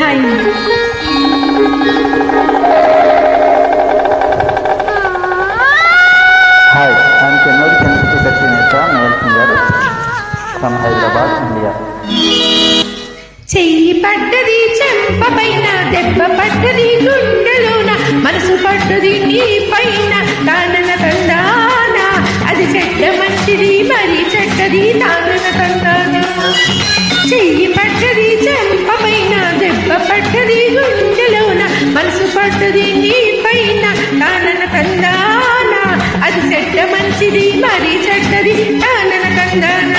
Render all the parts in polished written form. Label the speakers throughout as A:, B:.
A: Hi
B: hi I'm Chennuru Chandrasekhar Netha male singer from Hyderabad India.
A: చెయ్యి పడ్డది చెంప పైన, దెబ్బ పడ్డది గుండెలోన, మనసు పడ్డది నీ పైన, తానన తందాన అది చెడ్డ మంచిది మరి చెడ్డది తానన తందాన. చెయ్యి పడ్డది చెంప పైన, దెబ్బ పడ్డది గుండెలోన, మనసు పడ్డది నీ పైన, తానన తందాన అది చెడ్డ మంచిది మరి చెడ్డది తానన తందాన.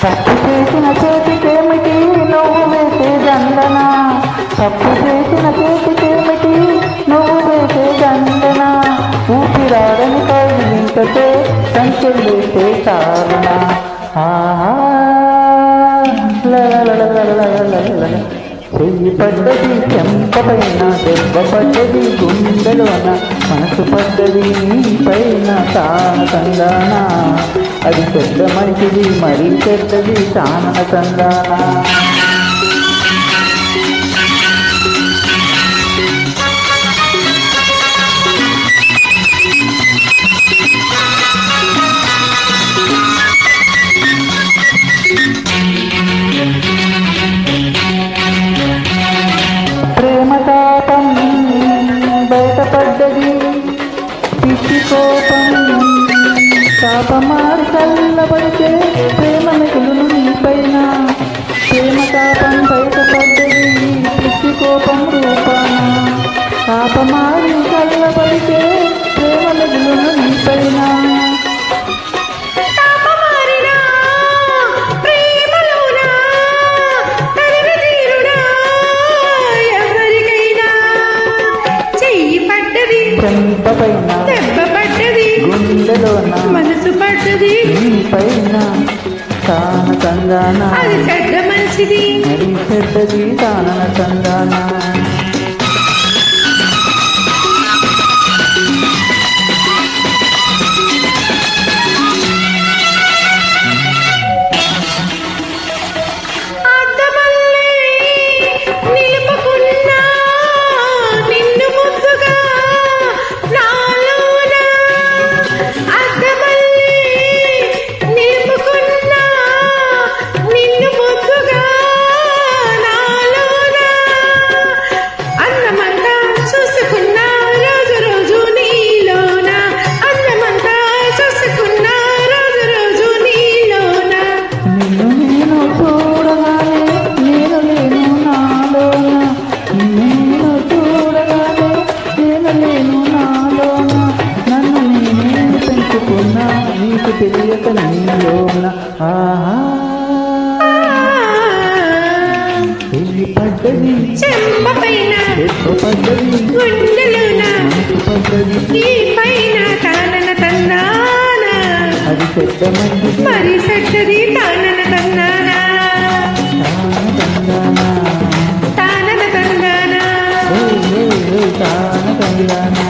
B: తప్పు చేసిన చేతికేమిటి నువ్వు వేసే దండన, తప్పు చేసిన చేతికేమిటి నువ్వు వేసే దండన, ఊపిరాడని కౌగిలింతతో సంచెల్లేసే కారణ. చెయ్యి పడ్డది చెంపపైన, దెబ్బ పడ్డది గుండెలోన, మనసు పడ్డది నీ పైన, తాన తందాన అది చెడ్డ మంచిది మరీ చెడ్డది తానన తందాన. ప్రేమ తాపం బయటపడ్డది, పిచ్చి కోపం తాపమారి చల్లబడితే ప్రేమ మిగులును నీ పైన. ప్రేమ తాపం బయటపడ్డది పిచ్చి కోపం రూపాన, తాపమారి చల్లబడితే ప్రేమ మిగులును నీ పైన. చెంప పైన,
A: దెబ్బ పడ్డది
B: గుండెలోన,
A: మనసు పడ్డది
B: నీ పైన, తాన తందాన
A: అది చెడ్డ మంచిది
B: మరి చెడ్డది తానన తందాన. నీకు తెలియక నీలోన చెయ్యి పడ్డది
A: చెంప పైన,
B: దెబ్బ పడ్డది
A: గుండెలోన,
B: మనసు పడ్డది
A: నీ పైన, తానన తందాన
B: అది చెడ్డ మంచిది
A: మరి చెడ్డది తానన తందాన.
B: తాన తందాన
A: తానన తందాన
B: తాన తందాన.